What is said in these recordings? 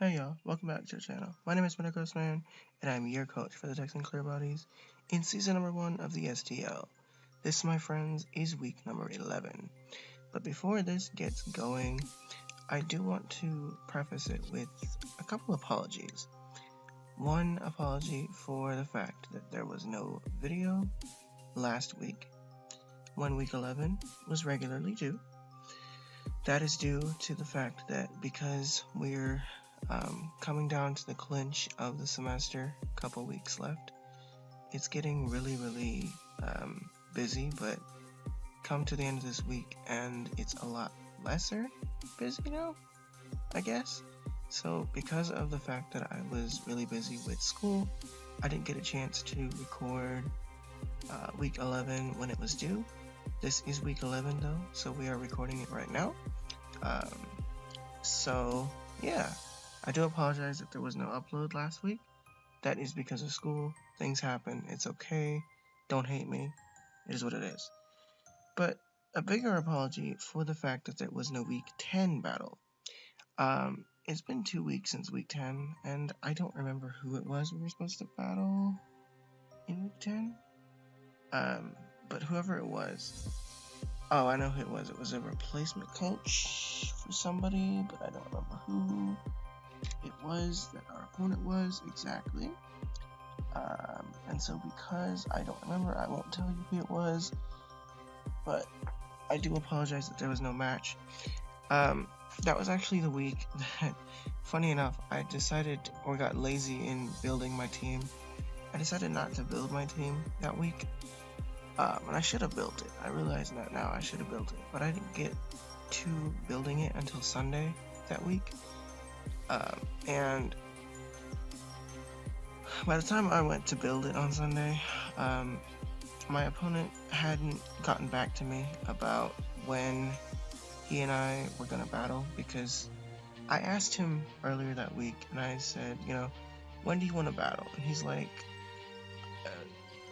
Hey y'all, welcome back to the channel. My name is Man, and I'm your coach for the Texan Clearbodies in season number 1 of the STL. This, my friends, is week number 11. But before this gets going, I do want to preface it with a couple apologies. One apology for the fact that there was no video last week when week 11 was regularly due. That is due to the fact that because we're coming down to the clinch of the semester, a couple weeks left, it's getting really busy, but come to the end of this week and it's a lot lesser busy now, I guess. So because of the fact that I was really busy with school, I didn't get a chance to record week 11 when it was due. This is week 11 though, so we are recording it right now. So yeah, I do apologize if there was no upload last week. That is because of school. Things happen. It's okay. Don't hate me. It is what it is. But a bigger apology for the fact that there was no week 10 battle. It's been 2 weeks since week 10, and I don't remember who it was we were supposed to battle in week 10. But whoever it was, oh, I know who it was. It was a replacement coach for somebody, but I don't remember who it was that our opponent was exactly. And so because I don't remember, I won't tell you who it was, but I do apologize that there was no match. That was actually the week that, funny enough, I decided, or got lazy in building my team. I decided not to build my team that week. And I should have built it. I realize that now, I should have built it. But I didn't get to building it until Sunday that week. And by the time I went to build it on Sunday, my opponent hadn't gotten back to me about when he and I were going to battle, because I asked him earlier that week and I said, when do you want to battle? And he's like,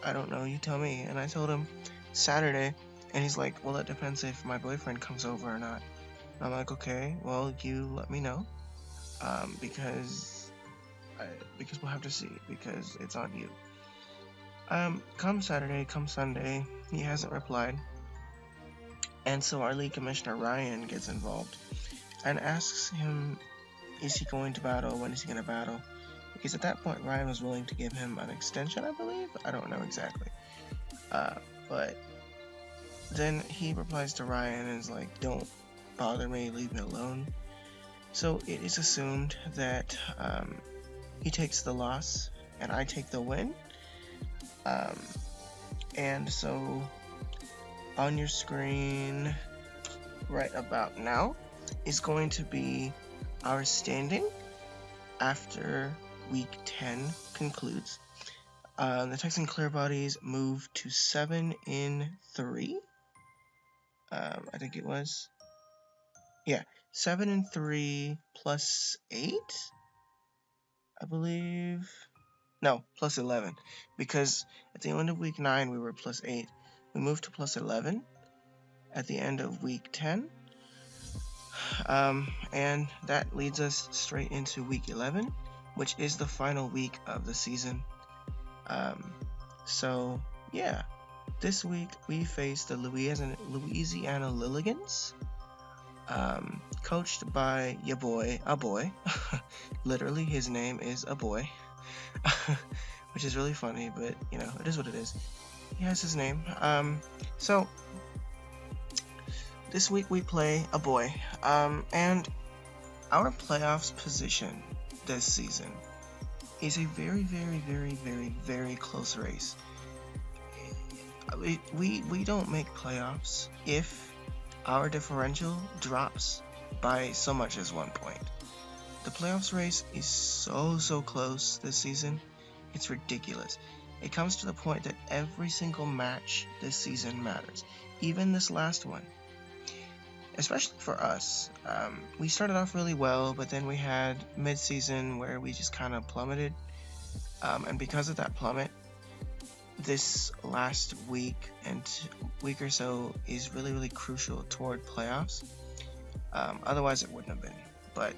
I don't know, you tell me. And I told him Saturday, and he's like, well, it depends if my boyfriend comes over or not. And I'm like, okay, well, you let me know, because we'll have to see, because it's on you. Come Saturday, come Sunday, he hasn't replied, and so our league commissioner Ryan gets involved and asks him, is he going to battle, when is he going to battle? Because at that point Ryan was willing to give him an extension, I believe. I don't know exactly. But then he replies to Ryan and is like, don't bother me, leave me alone. So it is assumed that he takes the loss and I take the win. And so on your screen right about now is going to be our standing after week 10 concludes. The Texan Clearbodies move to 7-3. I think it was. Yeah, 7-3 plus 8, I believe. No, plus 11, because at the end of week 9 we were plus 8. We moved to plus 11 at the end of week 10. And that leads us straight into week 11, which is the final week of the season. So yeah, this week we face the Louisiana Lilligants, coached by a boy. Literally, his name is a boy, which is really funny, but it is what it is. He has his name. So this week we play a boy, and our playoffs position this season is a very close race. We don't make playoffs if our differential drops by so much as 1 point. The playoffs race is so close this season, it's ridiculous. It comes to the point that every single match this season matters, even this last one. Especially for us. We started off really well, but then we had mid-season where we just kind of plummeted. And because of that plummet, this last week or so is really crucial toward playoffs. Otherwise it wouldn't have been. But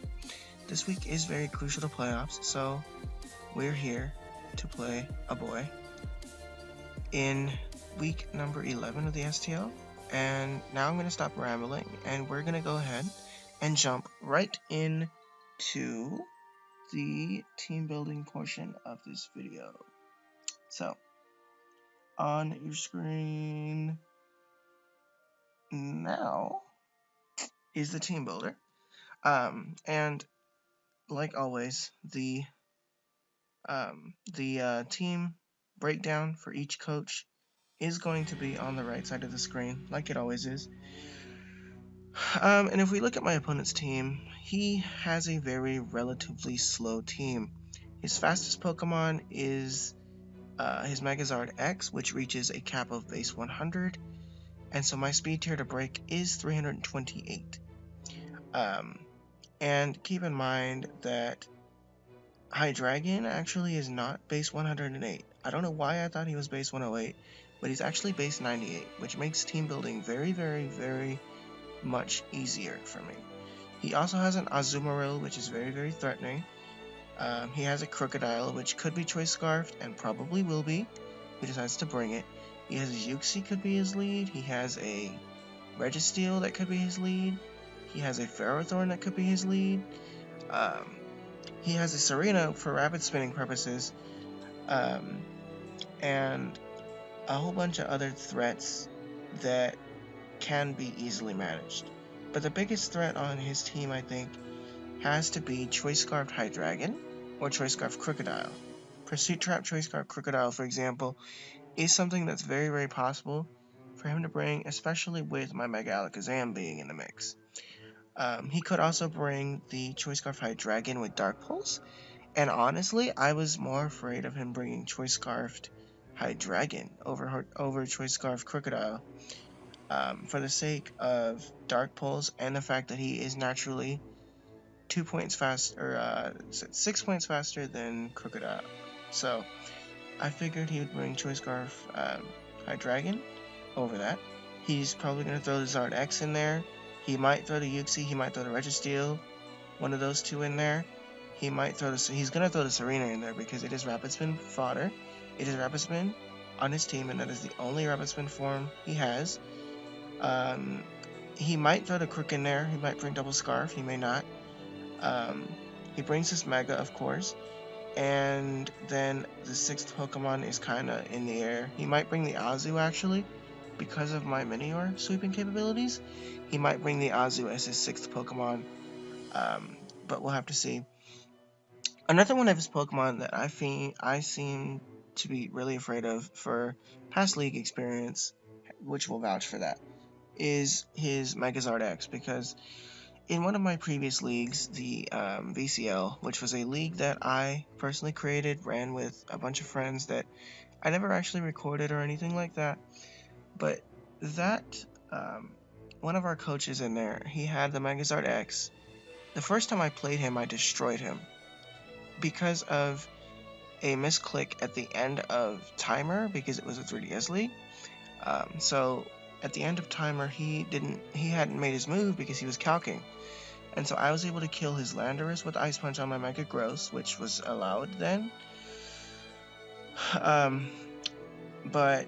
this week is very crucial to playoffs, so we're here to play a boy in week number 11 of the STL. And now I'm going to stop rambling, and we're going to go ahead and jump right into the team building portion of this video. So, on your screen now is the team builder. And like always, the team breakdown for each coach is going to be on the right side of the screen, like it always is. And if we look at my opponent's team, he has a very relatively slow team. His fastest Pokemon is his Megazord X, which reaches a cap of base 100, and so my speed tier to break is 328. And keep in mind that Hydreigon actually is not base 108. I don't know why I thought he was base 108, but he's actually base 98, which makes team building very, very, very much easier for me. He also has an Azumarill, which is very, very threatening. He has a Crocodile, which could be Choice Scarfed, and probably will be if he decides to bring it. He has a Uxie, could be his lead. He has a Registeel that could be his lead. He has a Ferrothorn that could be his lead. He has a Serena for rapid spinning purposes, and a whole bunch of other threats that can be easily managed. But the biggest threat on his team, I think, has to be Choice Scarfed Hydreigon or Choice Scarfed Crocodile. Pursuit Trap Choice Scarfed Crocodile, for example, is something that's very, very possible for him to bring, especially with my Mega Alakazam being in the mix. He could also bring the Choice Scarf Hydreigon with Dark Pulse, and honestly, I was more afraid of him bringing Choice Scarfed Hydreigon over Choice Scarfed Crocodile, for the sake of Dark Pulse and the fact that he is naturally 6 points faster than Crocodile. So I figured he would bring Choice Scarf Hydreigon over that. He's probably going to throw the Zard X in there. He might throw the Uxie, he might throw the Registeel, one of those two in there. He's going to throw the Serena in there because it is Rapid Spin fodder. It is Rapid Spin on his team, and that is the only Rapid Spin form he has. He might throw the Crook in there. He might bring Double Scarf. He may not. He brings his Mega, of course. And then the 6th Pokemon is kind of in the air. He might bring the Azu, actually, because of my Minior sweeping capabilities. He might bring the Azu as his 6th Pokemon, but we'll have to see. Another one of his Pokemon that I seem to be really afraid of for past league experience, which will vouch for that, is his Megazord X, because in one of my previous leagues, the VCL, which was a league that I personally created, ran with a bunch of friends that I never actually recorded or anything like that, but that one of our coaches in there, he had the Megazord X. The first time I played him, I destroyed him because of a misclick at the end of timer, because it was a 3DS league. So at the end of timer, he hadn't made his move because he was calcing. And so I was able to kill his Landorus with Ice Punch on my Mega Gross, which was allowed then. But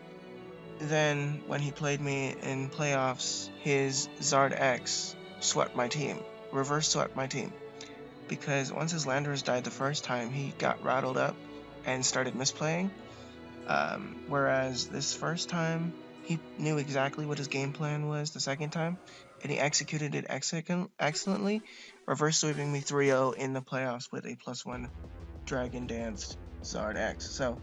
then when he played me in playoffs, his Zard X swept my team, reverse swept my team. Because once his Landorus died the first time, he got rattled up and started misplaying. Whereas this first time, he knew exactly what his game plan was the second time, and he executed it excellently, reverse sweeping me 3-0 in the playoffs with a +1 Dragon Dance Zard X. So,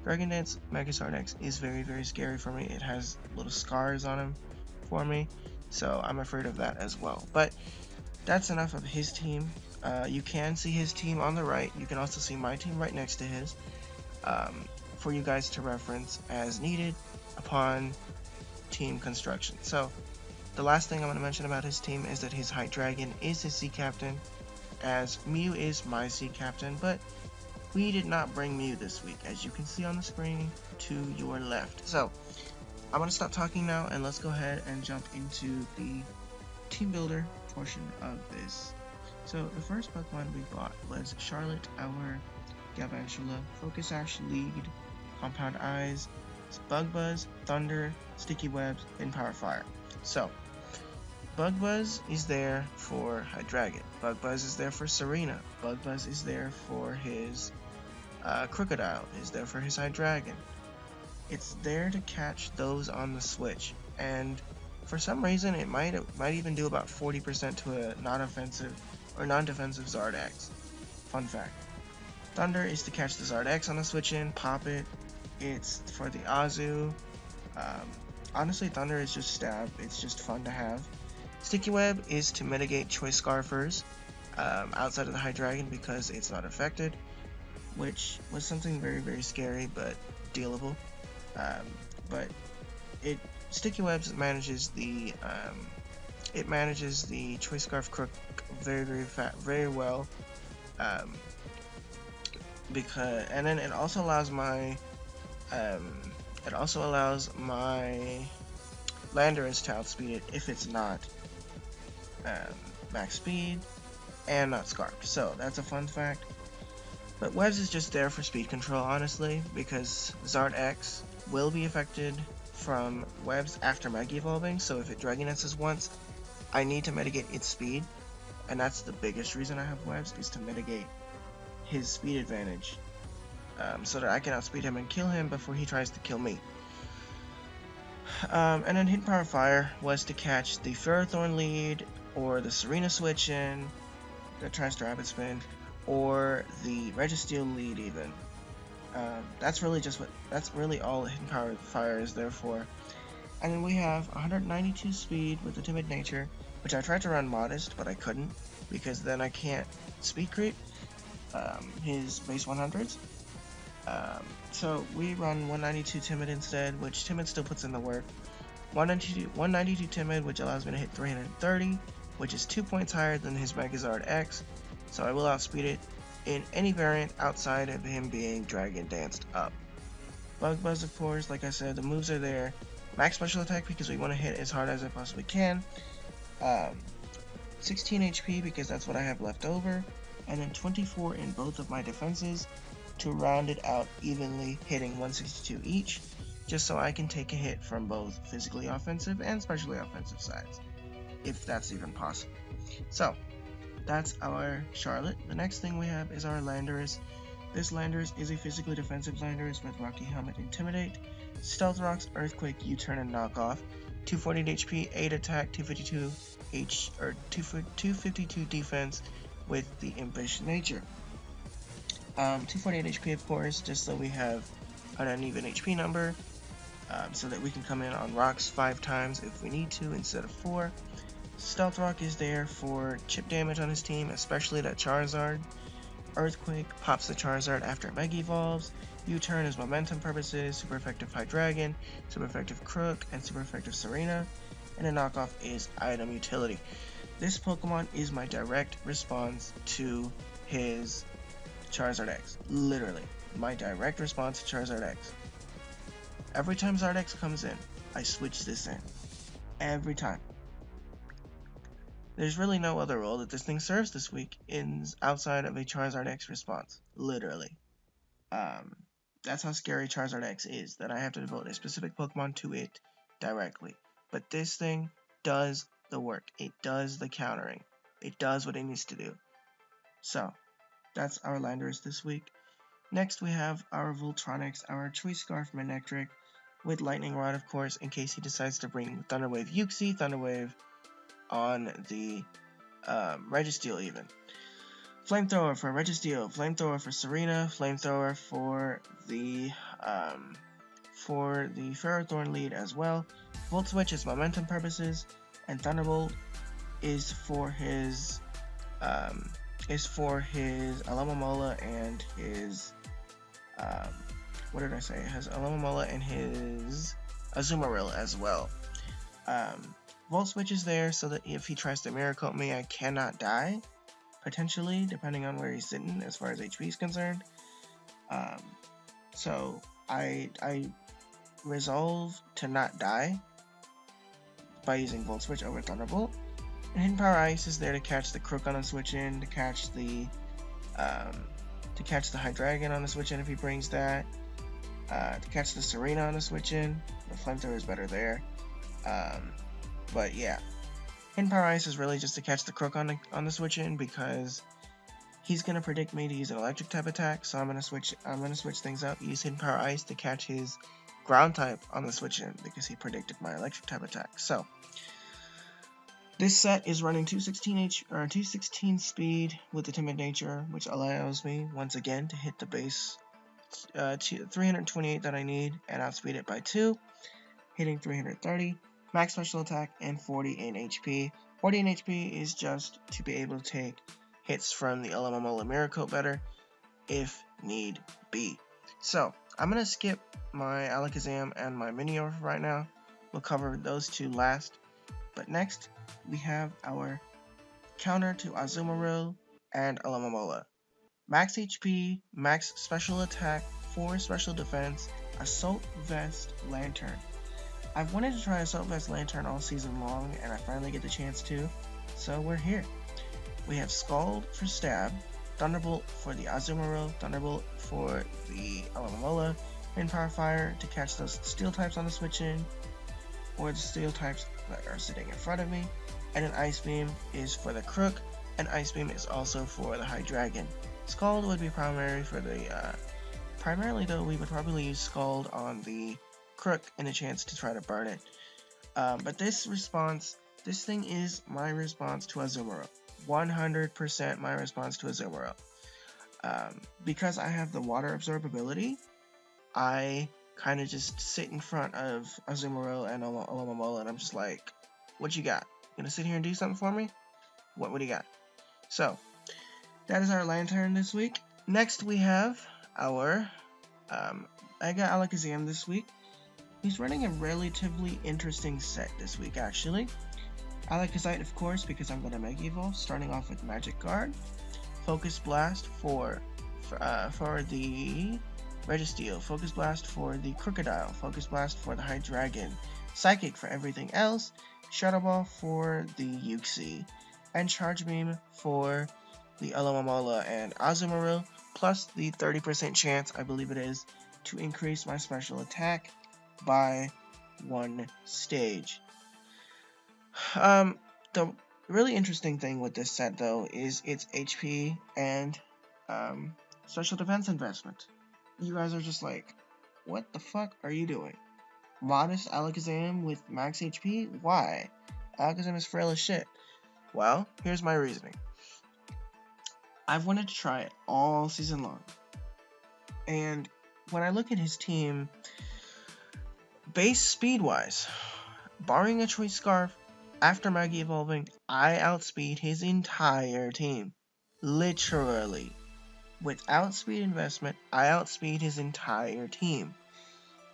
Dragon Dance Mega Zard X is very, very scary for me. It has little scars on him for me, so I'm afraid of that as well. But that's enough of his team. You can see his team on the right. You can also see my team right next to his, for you guys to reference as needed upon team construction. So the last thing I'm going to mention about his team is that his Hydreigon is his Sea Captain, as Mew is my Sea Captain, but we did not bring Mew this week, as you can see on the screen to your left. So I'm going to stop talking now, and let's go ahead and jump into the team builder portion of this So the first Pokemon we bought was Charlotte, our Galvantula, Focus Ash Lead, Compound Eyes, Bug Buzz, Thunder, Sticky Webs, and Power Fire. So Bug Buzz is there for Hydreigon. Bug Buzz is there for Serena. Bug Buzz is there for his Crocodile. Is there for his Hydreigon. It's there to catch those on the switch, and for some reason it might even do about 40% to a non-offensive or non-defensive Zardax. Fun fact. Thunder is to catch the Zardax on the switch in, pop it. It's for the Azu. Honestly, Thunder is just stab. It's just fun to have. Sticky Web is to mitigate Choice Scarfers outside of the Hydreigon because it's not affected, which was something very, very scary but dealable. But Sticky Webs manages the Choice Scarf Crook very well. And then it also allows my Landorus to outspeed it if it's not max speed and not scarfed. So that's a fun fact. But Webs is just there for speed control, honestly, because Zardax will be affected from Webs after Mega Evolving, so if it Dragonenses once, I need to mitigate its speed, and that's the biggest reason I have Webs, is to mitigate his speed advantage, so that I can outspeed him and kill him before he tries to kill me. And then Hidden Power Fire was to catch the Ferrothorn lead, or the Serena switch in that tries to Rapid Spin, or the Registeel lead even. That's really all Hidden Power Fire is there for. And then we have 192 speed with a timid nature, which I tried to run modest, but I couldn't, because then I can't speed creep his base 100s. So we run 192 timid instead, which timid still puts in the work. 192 timid, which allows me to hit 330, which is 2 points higher than his Megazord X, so I will outspeed it in any variant outside of him being Dragon Danced up. Bug Buzz, of course, like I said, the moves are there. Max special attack because we want to hit as hard as I possibly can. 16 HP because that's what I have left over, and then 24 in both of my defenses to round it out evenly, hitting 162 each, just so I can take a hit from both physically offensive and specially offensive sides, if that's even possible. So that's our Charlotte. The next thing we have is our Landorus. This Landorus is a physically defensive Landorus with Rocky Helmet, Intimidate, Stealth Rocks, Earthquake, U-Turn, and Knockoff. 248 HP, 8 attack, 252 defense with the Impish nature. 248 HP, of course, just so we have an uneven HP number, so that we can come in on rocks 5 times if we need to instead of 4. Stealth Rock is there for chip damage on his team, especially that Charizard. Earthquake pops the Charizard after it Mega Evolves. U-Turn is momentum purposes, super effective Hydreigon, super effective Crook, and super effective Serena. And a knockoff is item utility. This Pokemon is my direct response to his Charizard X. Literally, my direct response to Charizard X. Every time Zardax comes in, I switch this in. Every time. There's really no other role that this thing serves this week outside of a Charizard X response. Literally. That's how scary Charizard X is, that I have to devote a specific Pokemon to it directly. But this thing does the work. It does the countering. It does what it needs to do. So, that's our Landorus this week. Next we have our Voltronix, our Choice Scarf Manectric, with Lightning Rod, of course, in case he decides to bring Thunder Wave Uxie, Thunder Wave on the Registeel even. Flamethrower for Registeel, Flamethrower for Serena, Flamethrower for the Ferrothorn lead as well. Volt Switch is momentum purposes, and Thunderbolt is for his Alomomola and his what did I say? It has Alomomola and his Azumarill as well. Volt Switch is there so that if he tries to Mirror Coat me, I cannot die, potentially, depending on where he's sitting as far as HP is concerned. So I resolve to not die by using Volt Switch over Thunderbolt. And Hidden Power Ice is there to catch the Crook on a switch in, to catch the High Dragon on the switch in if he brings that, to catch the Serena on the switch in. The Flamethrower is better there. But yeah, Hidden Power Ice is really just to catch the Crook on the switch in, because he's gonna predict me to use an electric type attack, so I'm gonna switch things up. Use Hidden Power Ice to catch his ground type on the switch in, because he predicted my electric type attack. So this set is running 216 speed with the Timid Nature, which allows me once again to hit the base 328 that I need and outspeed it by 2, hitting 330. Max special attack and 40 in HP. 40 in HP is just to be able to take hits from the Alomomola Mirror Coat better if need be. So I'm gonna skip my Alakazam and my Minior right now. We'll cover those two last. But next we have our counter to Azumarill and Alomomola. Max HP, max special attack, 4 special defense, Assault Vest, Lantern. I've wanted to try Assault Vest Lantern all season long, and I finally get the chance to, so we're here. We have Scald for Stab, Thunderbolt for the Azumarill, Thunderbolt for the Alomomola, and Power Fire to catch those Steel types on the switch in, or the Steel types that are sitting in front of me, and an Ice Beam is for the Crook, and Ice Beam is also for the High Dragon. Scald would be primary for the, primarily though, we would probably use Scald on the Crook and a chance to try to burn it. But this thing is my response to Azumarill. 100% my response to Azumarill. Because I have the water absorbability, I kind of just sit in front of Azumarill and Alomomola, and I'm just like, what you got? You gonna sit here and do something for me? What do you got? So, that is our Lantern this week. Next we have our Mega Alakazam this week. He's running a relatively interesting set this week, actually. Alakazite, of course, because I'm going to Mega Evolve, starting off with Magic Guard. Focus Blast for the Registeel. Focus Blast for the Crocodile. Focus Blast for the High Dragon. Psychic for everything else. Shadow Ball for the Uxie. And Charge Beam for the Alomomola and Azumarill, plus the 30% chance, I believe it is, to increase my special attack by 1 stage. The really interesting thing with this set, though, is its HP and special defense investment. You guys are just like, what the fuck are you doing? Modest Alakazam with max HP? Why? Alakazam is frail as shit. Well, here's my reasoning. I've wanted to try it all season long. And when I look at his team, base speed-wise, barring a Choice Scarf, after Mega Evolving, I outspeed his entire team. Literally. Without speed investment, I outspeed his entire team.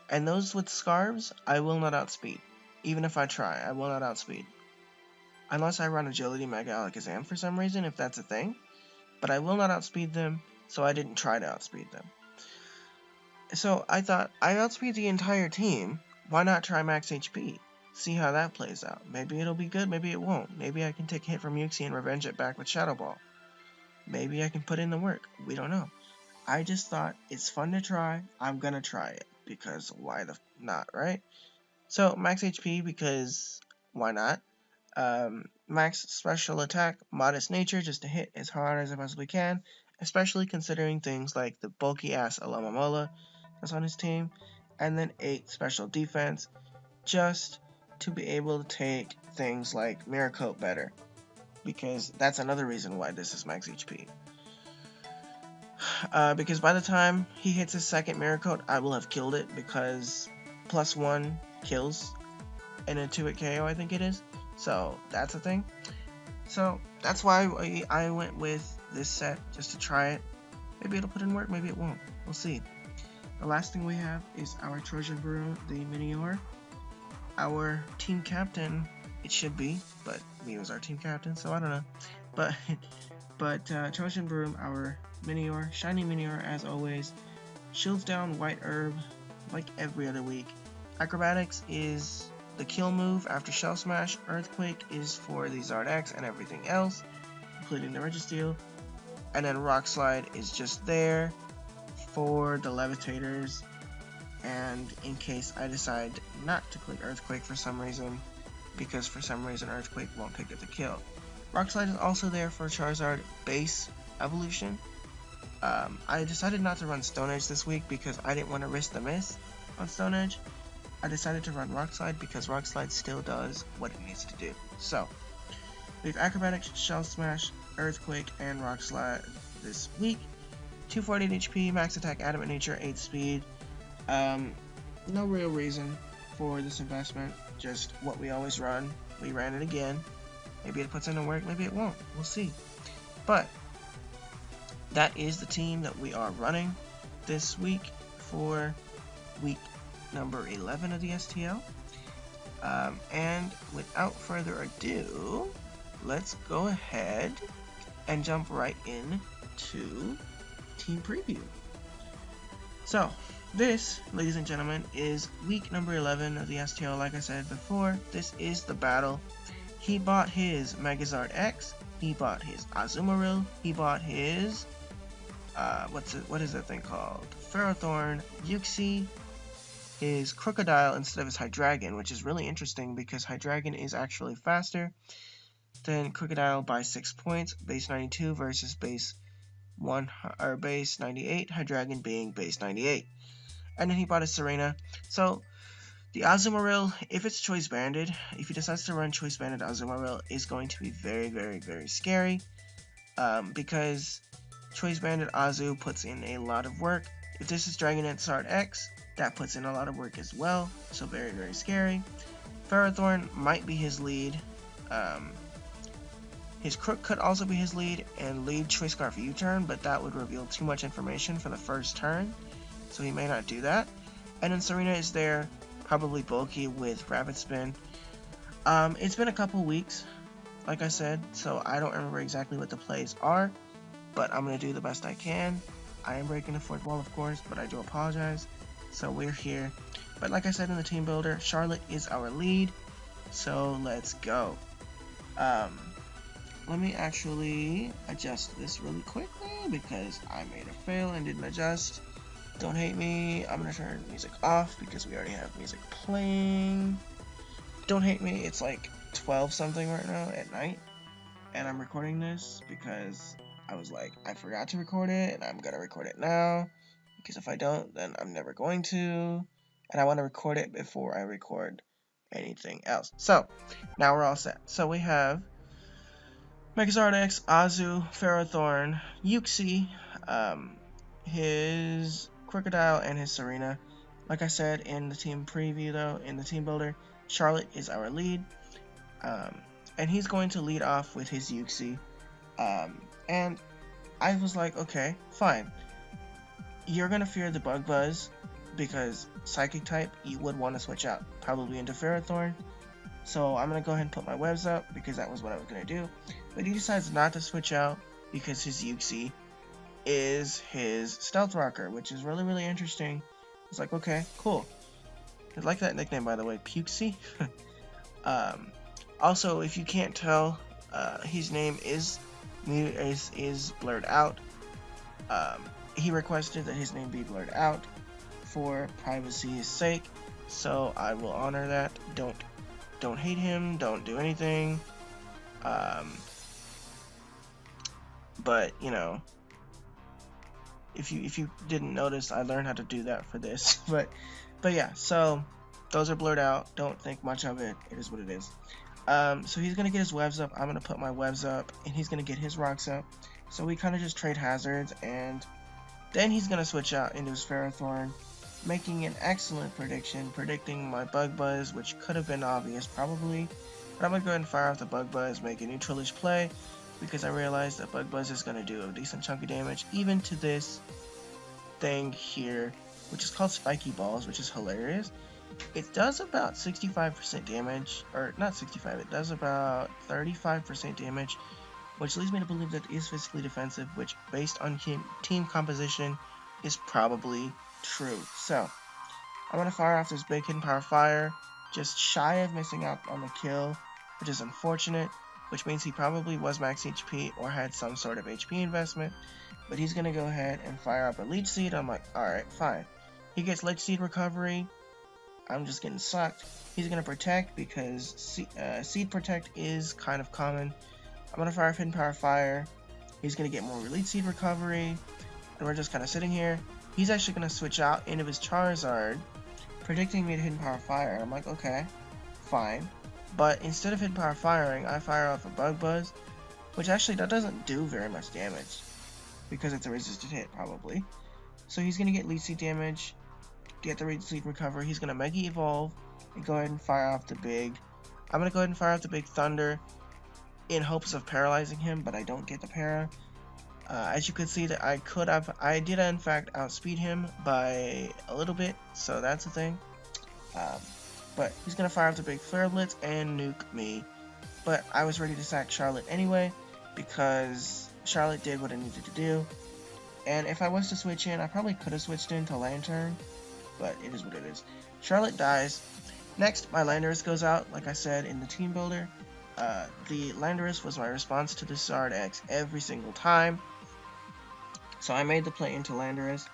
And those with Scarves, I will not outspeed. Even if I try, I will not outspeed. Unless I run Agility Mega Alakazam for some reason, if that's a thing. But I will not outspeed them, so I didn't try to outspeed them. So I thought, I outspeed the entire team, why not try max HP? See how that plays out. Maybe it'll be good, maybe it won't. Maybe I can take a hit from Uxie and revenge it back with Shadow Ball. Maybe I can put in the work, we don't know. I just thought, it's fun to try, I'm gonna try it, because why the not, right? So, max HP, because why not? Max special attack, modest nature, just to hit as hard as I possibly can, especially considering things like the bulky ass Alomomola that's on his team, and then 8 special defense, just to be able to take things like Mirror Coat better, because that's another reason why this is max HP. Because by the time he hits his second Mirror Coat, I will have killed it, because +1 kills in a 2-hit KO, I think it is. So that's a thing. So that's why I went with this set, just to try it. Maybe it'll put in work, maybe it won't. We'll see. The last thing we have is our Trojan Brew, the Minior. Our team captain, it should be, but me was our team captain, so I don't know. But Trojan Broom, our Minior, shiny Minior as always. Shields down White Herb, like every other week. Acrobatics is the kill move after Shell Smash. Earthquake is for the Zard X and everything else, including the Registeel. And then Rock Slide is just there for the Levitators, and in case I decide not to click Earthquake for some reason, because for some reason Earthquake won't pick up the kill. Rock Slide is also there for Charizard base evolution. I decided not to run Stone Edge this week because I didn't want to risk the miss on Stone Edge. I decided to run Rock Slide because Rock Slide still does what it needs to do. So, we have Acrobatics, Shell Smash, Earthquake, and Rock Slide this week. 248 HP, max attack, adamant nature, 8 speed. No real reason for this investment, just what we always run. We ran it again. Maybe it puts in the work, maybe it won't. We'll see. But that is the team that we are running this week for week number 11 of the STL. And without further ado, let's go ahead and jump right in to team preview. So, this, ladies and gentlemen, is week number 11 of the STL. Like I said before, this is the battle. He bought his Megazord X, he bought his Azumarill, he bought his, what is that thing called? Ferrothorn, Uxie, his Crocodile instead of his Hydreigon, which is really interesting because Hydreigon is actually faster than Crocodile by 6 points, base 92 versus base 98, Hydreigon being base 98. And then he bought a Serena. So the Azumarill, if it's choice banded, if he decides to run choice banded Azumarill, is going to be very, very, very scary. Because choice banded Azu puts in a lot of work. If this is Dragonite Zard X, that puts in a lot of work as well. So very, very scary. Ferrothorn might be his lead. His Crook could also be his lead and lead Choice Scarf U-turn, but that would reveal too much information for the first turn, so he may not do that. And then Serena is there, probably bulky with Rapid Spin. It's been a couple weeks, like I said, so I don't remember exactly what the plays are, but I'm going to do the best I can. I am breaking the fourth wall, of course, but I do apologize. So we're here. But like I said in the team builder, Charlotte is our lead, so let's go. Let me actually adjust this really quickly because I made a fail and didn't adjust. Don't hate me. I'm going to turn music off because we already have music playing. Don't hate me. It's like 12 something right now at night. And I'm recording this because I was like, I forgot to record it and I'm going to record it now. Because if I don't, then I'm never going to. And I want to record it before I record anything else. So, now we're all set. So we have Megazord X, Azu, Ferrothorn, Uxie, his Crocodile, and his Serena. Like I said in the team preview, though, in the team builder, Charlotte is our lead. And he's going to lead off with his Uxie. And I was like, okay, fine. You're going to fear the Bug Buzz because Psychic type, you would want to switch out probably into Ferrothorn. So I'm going to go ahead and put my webs up because that was what I was going to do. But he decides not to switch out because his Uxie is his Stealth Rocker, which is really, really interesting. It's like, okay, cool. I like that nickname, by the way, Puxie. Also, if you can't tell, his name is blurred out. He requested that his name be blurred out for privacy's sake, so I will honor that. Don't hate him, don't do anything. But you know, if you didn't notice, I learned how to do that for this. but yeah, so those are blurred out. Don't think much of it. It is what it is. So he's gonna get his webs up. I'm gonna put my webs up, and he's gonna get his rocks up. So we kind of just trade hazards, and then he's gonna switch out into his Ferrothorn, making an excellent prediction, predicting my Bug Buzz, which could have been obvious probably. But I'm gonna go ahead and fire off the Bug Buzz, make a neutralish play, because I realized that Bug Buzz is gonna do a decent chunk of damage, even to this thing here, which is called Spiky Balls, which is hilarious. It does about 65% damage, or not 65, it does about 35% damage, which leads me to believe that it is physically defensive, which based on team composition is probably true. So I'm going to fire off this big hidden power fire, just shy of missing out on the kill, which is unfortunate, which means he probably was max HP or had some sort of HP investment. But he's going to go ahead and fire up a Leech Seed. I'm like, alright, fine. He gets Leech Seed recovery. I'm just getting sucked. He's going to protect because Seed Protect is kind of common. I'm going to fire Hidden Power Fire. He's going to get more Leech Seed recovery. And we're just kind of sitting here. He's actually going to switch out into his Charizard, predicting me to Hidden Power Fire. I'm like, okay, fine. But instead of Hidden Power Firing, I fire off a Bug Buzz, which actually that doesn't do very much damage because it's a resisted hit, probably. So he's going to get Leech Seed damage, get the Leech Seed recovery. He's going to Mega Evolve and go ahead and fire off the big. I'm going to go ahead and fire off the big Thunder in hopes of paralyzing him, but I don't get the para. As you could see that I did in fact outspeed him by a little bit, so that's a thing. But he's going to fire off the big Flare Blitz and nuke me. But I was ready to sack Charlotte anyway, because Charlotte did what it needed to do. And if I was to switch in, I probably could have switched into Lantern, but it is what it is. Charlotte dies. Next, my Landorus goes out, like I said, in the team builder. The Landorus was my response to the Sard X every single time. So I made the play into Landorus,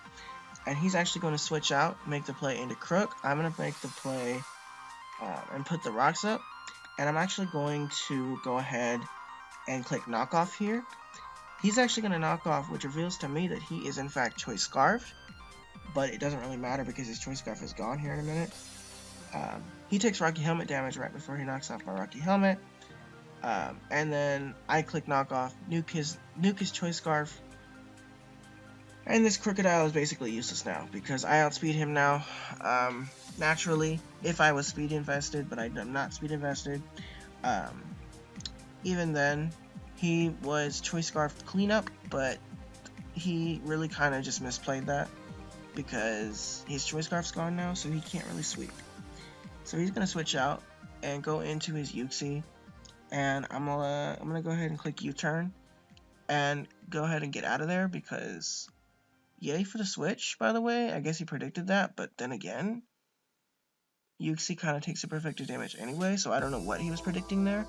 and he's actually going to switch out, make the play into Crook. I'm going to make the play and put the rocks up, and I'm actually going to go ahead and click Knockoff here. He's actually going to knock off, which reveals to me that he is in fact Choice Scarfed, but it doesn't really matter because his Choice Scarf is gone here in a minute. He takes Rocky Helmet damage right before he knocks off my Rocky Helmet, and then I click Knockoff, nuke his Choice Scarf. And this Crocodile is basically useless now, because I outspeed him now, naturally, if I was speed invested, but I'm not speed invested. Even then, he was Choice Scarf cleanup, but he really kind of just misplayed that, because his Choice Scarf's gone now, so he can't really sweep. So he's going to switch out and go into his Uxie, and I'm gonna go ahead and click U-turn, and go ahead and get out of there, because... Yay for the switch, by the way. I guess he predicted that, but then again, Uxie kind of takes the perfected damage anyway, so I don't know what he was predicting there.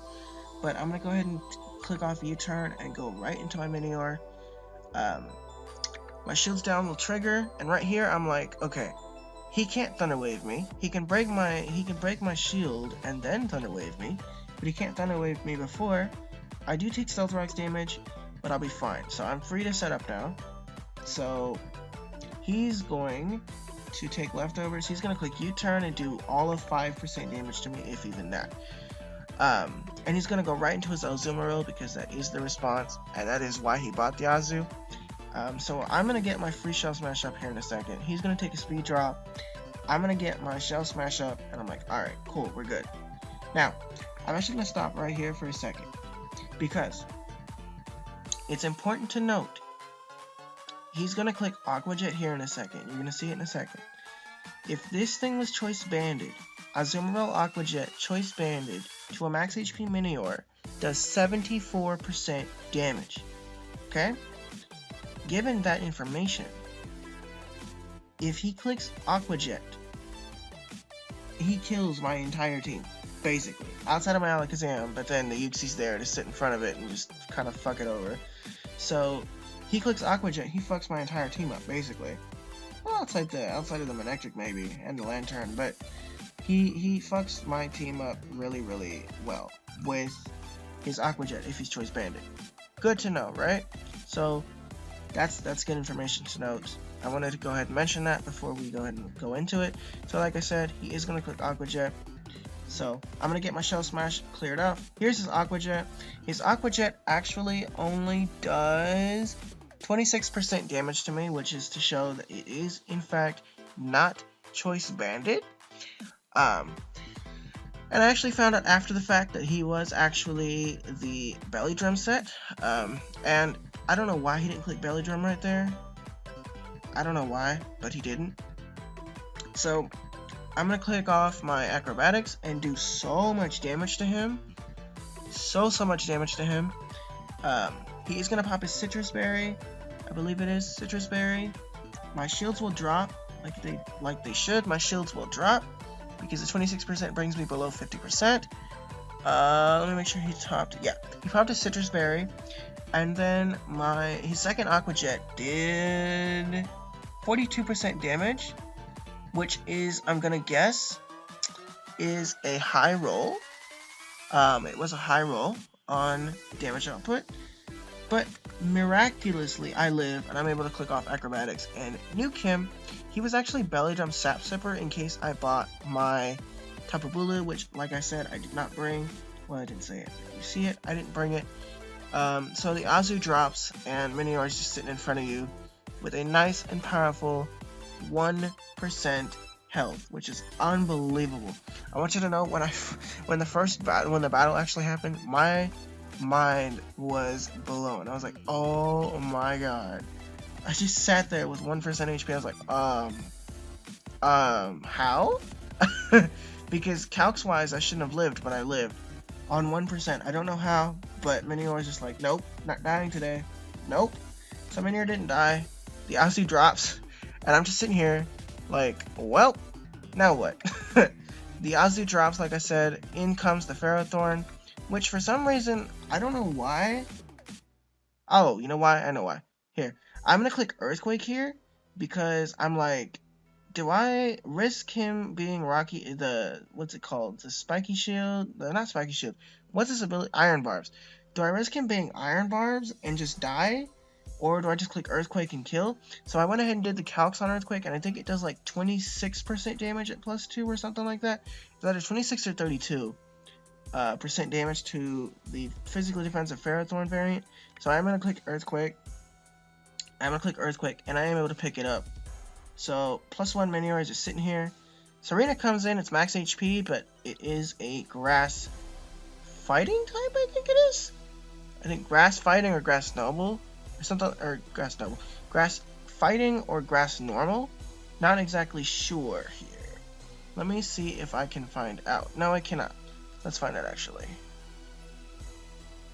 But I'm going to go ahead and click off U-turn and go right into my Minior. My Shields Down will trigger, and right here I'm like, okay, he can't Thunder Wave me. He can break my shield and then Thunder Wave me, but he can't Thunder Wave me before. I do take Stealth Rocks damage, but I'll be fine. So I'm free to set up now. So he's going to take leftovers. He's going to click U-turn and do all of 5% damage to me, if even that. And he's going to go right into his Azumarill because that is the response, and that is why he bought the Azu. So I'm going to get my free Shell Smash up here in a second. He's going to take a speed drop. I'm going to get my Shell Smash up, and I'm like, alright, cool, we're good. Now, I'm actually going to stop right here for a second, because it's important to note he's going to click Aqua Jet here in a second. You're going to see it in a second. If this thing was Choice Banded, Azumarill Aqua Jet Choice Banded to a max HP Minior does 74% damage. Okay? Given that information, if he clicks Aqua Jet, he kills my entire team, basically. Outside of my Alakazam, but then the Uxie's there to sit in front of it and just kind of fuck it over. So... he clicks Aqua Jet, he fucks my entire team up, basically. Well, outside of the Manectric maybe, and the Lantern, but he fucks my team up really, really well with his Aqua Jet if he's Choice Banded. Good to know, right? So that's good information to note. I wanted to go ahead and mention that before we go ahead and go into it. So like I said, he is going to click Aqua Jet. So I'm going to get my Shell Smash cleared up. Here's his Aqua Jet. His Aqua Jet actually only does 26% damage to me, which is to show that it is, in fact, not Choice Banded. And I actually found out after the fact that he was actually the Belly Drum set. And I don't know why he didn't click Belly Drum right there. I don't know why, but he didn't. So I'm going to click off my Acrobatics and do so much damage to him. So much damage to him. He is going to pop his Citrus Berry. I believe it is Citrus Berry. My shields will drop like they should. My shields will drop. because the 26% brings me below 50%. Let me make sure he topped. Yeah, he popped a Citrus Berry, and then his second Aqua Jet did 42% damage, which is, I'm gonna guess, is a high roll. It was a high roll on damage output, but miraculously I live and I'm able to click off Acrobatics and nuke him. He was actually Belly Jump Sap Sipper in case I bought my Tapu Bulu, which, like I said, I did not bring. Well, I didn't say it. You see it? I didn't bring it. So the Azu drops, and Minior is just sitting in front of you with a nice and powerful 1% health, which is unbelievable. I want you to know when the battle actually happened, my mind was blown. I was like, oh my god. I just sat there with 1% HP. I was like, how? Because calcs wise I shouldn't have lived, but I lived on 1%. I don't know how, but Minior was just like, nope, not dying today. Nope. So Minior didn't die. The Aussie drops, and I'm just sitting here like, well, now what? The Azu drops, like I said, in comes the Ferrothorn, which for some reason, I don't know why. Oh, you know why? I know why. Here, I'm gonna click Earthquake here, because I'm like, do I risk him being Rocky, what's it called? The Spiky Shield? Not Spiky Shield. What's his ability? Iron Barbs. Do I risk him being Iron Barbs and just die? Or do I just click Earthquake and kill? So I went ahead and did the calcs on Earthquake, and I think it does like 26% damage at +2 or something like that. It's either 26 or 32% damage to the physically defensive Ferrothorn variant. So I'm going to click Earthquake. And I am able to pick it up. So +1 Minior is just sitting here. Serena comes in, it's max HP, but it is a grass fighting type, I think it is. I think grass fighting or grass noble. Or something, or grass noble. Grass fighting or grass normal? Not exactly sure here. Let me see if I can find out. No, I cannot. Let's find out actually.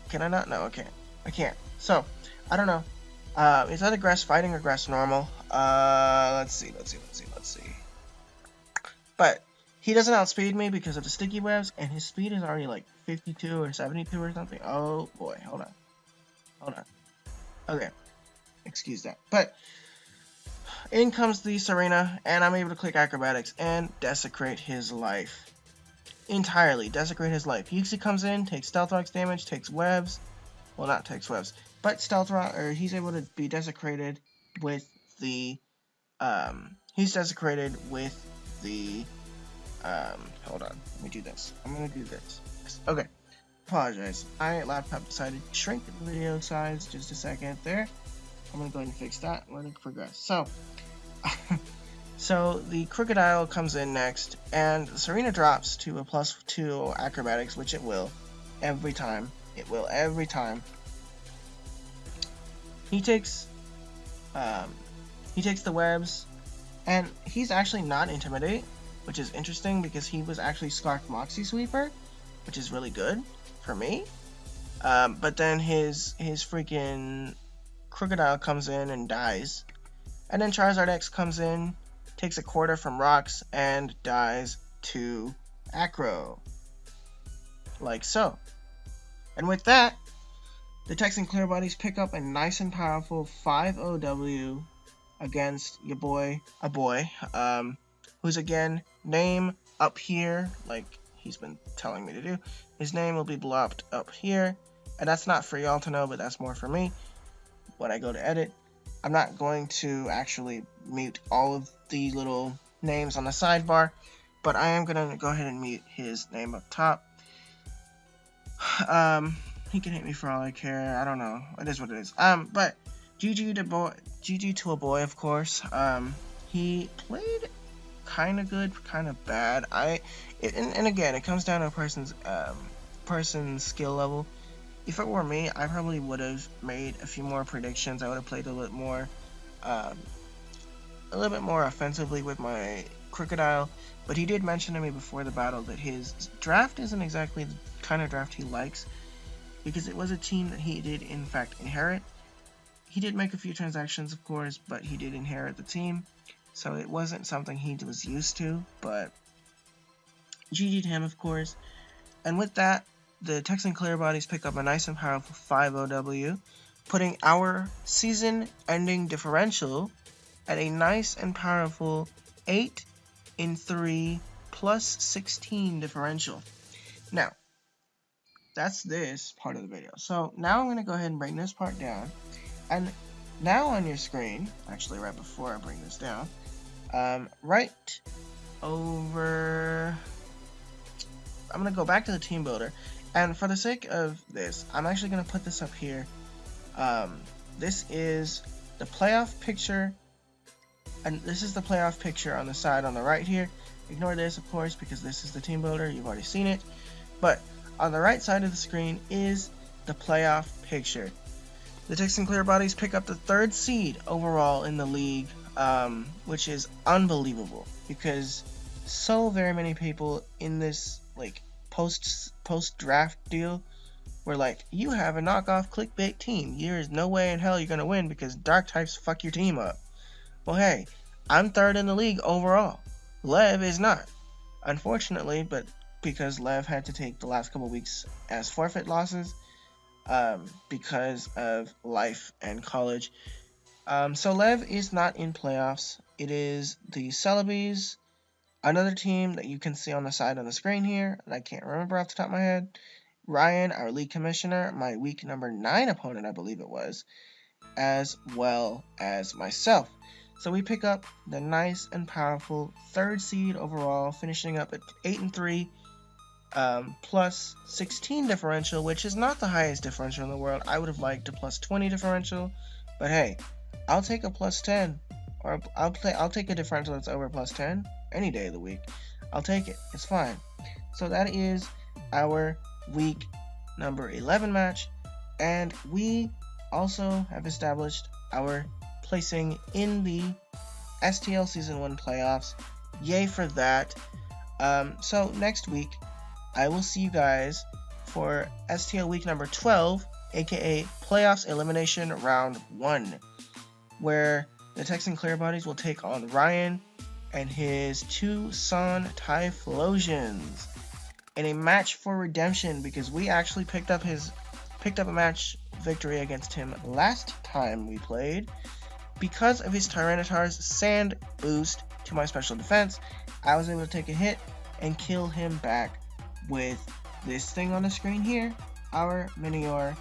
Can I not? No, I can't. I can't. So, I don't know. It's either grass fighting or grass normal. Let's see. But he doesn't outspeed me because of the sticky webs, and his speed is already like 52 or 72 or something. Oh boy, hold on. Okay, excuse that. But in comes the Serena, and I'm able to click Acrobatics and desecrate his life. Entirely desecrate his life. Yuxi comes in, takes Stealth Rock's damage, takes webs. Well, not takes webs, but Stealth Rock, or he's able to be desecrated with the, hold on, let me do this. I'm gonna do this. Okay. Apologize. My laptop decided to shrink the video size just a second there. I'm gonna go ahead and fix that. Let it progress. So, so the Crocodile comes in next, and Serena drops to a +2 Acrobatics, which it will every time. It will every time. He takes the webs, and he's actually not Intimidate, which is interesting because he was actually Scarf Moxie Sweeper, which is really good for me. But then his freaking Crocodile comes in and dies. And then Charizard X comes in, takes a quarter from rocks, and dies to Acro. Like so. And with that, the Texan Clearbodies pick up a nice and powerful 5-0 W against your boy, who's again, name up here, like he's been telling me to do. His name will be blopped up here, and that's not for y'all to know, but that's more for me. When I go to edit, I'm not going to actually mute all of the little names on the sidebar, but I am going to go ahead and mute his name up top. He can hit me for all I care. I don't know. It is what it is. But GG to a boy, of course. He played kind of good, kind of bad. And again, it comes down to a person's skill level. If it were me, I probably would have made a few more predictions. I would have played a little bit more offensively with my Crocodile. But he did mention to me before the battle that his draft isn't exactly the kind of draft he likes, because it was a team that he did in fact inherit. He did make a few transactions, of course, but he did inherit the team, so it wasn't something he was used to. But GG to him, of course. And with that, the Texan Clearbodies pick up a nice and powerful 5-0W, putting our season-ending differential at a nice and powerful 8-3 plus 16 differential. Now, that's this part of the video. So now I'm going to go ahead and bring this part down. And now on your screen, actually right before I bring this down, right over, I'm going to go back to the team builder. And for the sake of this, I'm actually going to put this up here. This is the playoff picture. And this is the playoff picture on the side on the right here. Ignore this, of course, because this is the team builder. You've already seen it. But on the right side of the screen is the playoff picture. The Texan Clearbodies pick up the 3rd seed overall in the league, which is unbelievable because so very many people in this like post-draft deal were like, you have a knockoff clickbait team. There is no way in hell you're going to win because dark types fuck your team up. Well, hey, I'm 3rd in the league overall. Lev is not, unfortunately, but because Lev had to take the last couple weeks as forfeit losses because of life and college. So Lev is not in playoffs. It is the Celebies, another team that you can see on the side on the screen here, and I can't remember off the top of my head. Ryan, our league commissioner, my week number 9 opponent, I believe it was, as well as myself. So we pick up the nice and powerful 3rd seed overall, finishing up at 8-3, plus 16 differential, which is not the highest differential in the world. I would have liked a plus 20 differential, but hey, I'll take a plus 10, or I'll take a differential that's over plus 10 any day of the week. I'll take it. It's fine. So that is our week number 11 match, and we also have established our placing in the STL Season 1 playoffs. Yay for that. So next week, I will see you guys for STL week number 12, aka Playoffs Elimination Round 1, where the Texan Clearbodies will take on Ryan and his Tucson Typhlosions in a match for redemption, because we actually picked up a match victory against him last time we played. Because of his Tyranitar's sand boost to my special defense, I was able to take a hit and kill him back with this thing on the screen here, our Minior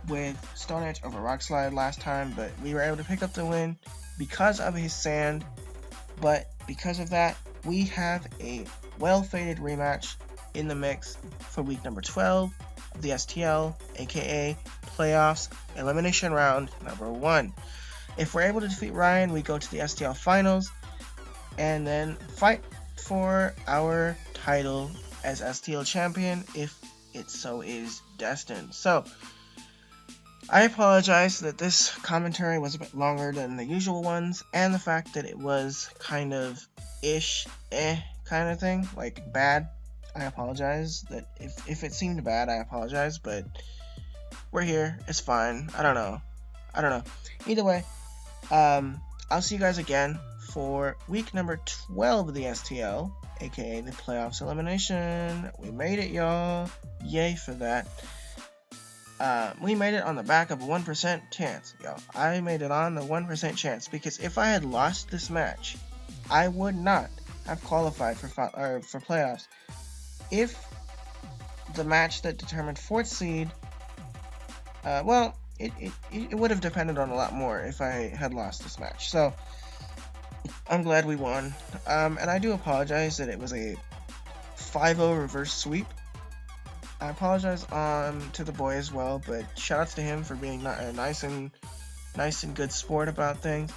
with Stone Edge over Rock Slide last time, but we were able to pick up the win because of his sand. But because of that, we have a well-fated rematch in the mix for week number 12 of the STL, aka Playoffs Elimination Round number 1. If we're able to defeat Ryan, we go to the STL Finals and then fight for our title as STL champion if it so is destined. So I apologize that this commentary was a bit longer than the usual ones, and the fact that it was kind of kind of thing, like bad. I apologize that if it seemed bad, I apologize, but we're here. It's fine. I don't know. Either way, I'll see you guys again for week number 12 of the STL, aka the Playoffs Elimination. We made it, y'all. Yay for that. We made it on the back of a 1% chance, y'all. I made it on the 1% chance, because if I had lost this match, I would not have qualified for playoffs. If the match that determined 4th seed, well, it would have depended on a lot more if I had lost this match. So I'm glad we won. And I do apologize that it was a 5-0 reverse sweep. I apologize to the boy as well, but shoutouts to him for being a nice and good sport about things.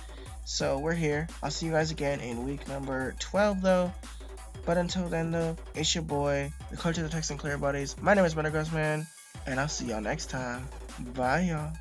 So we're here. I'll see you guys again in week number 12 though. But until then though, it's your boy, the coach of the Texan Clearbodies. My name is Metagross Man, and I'll see y'all next time. Bye y'all.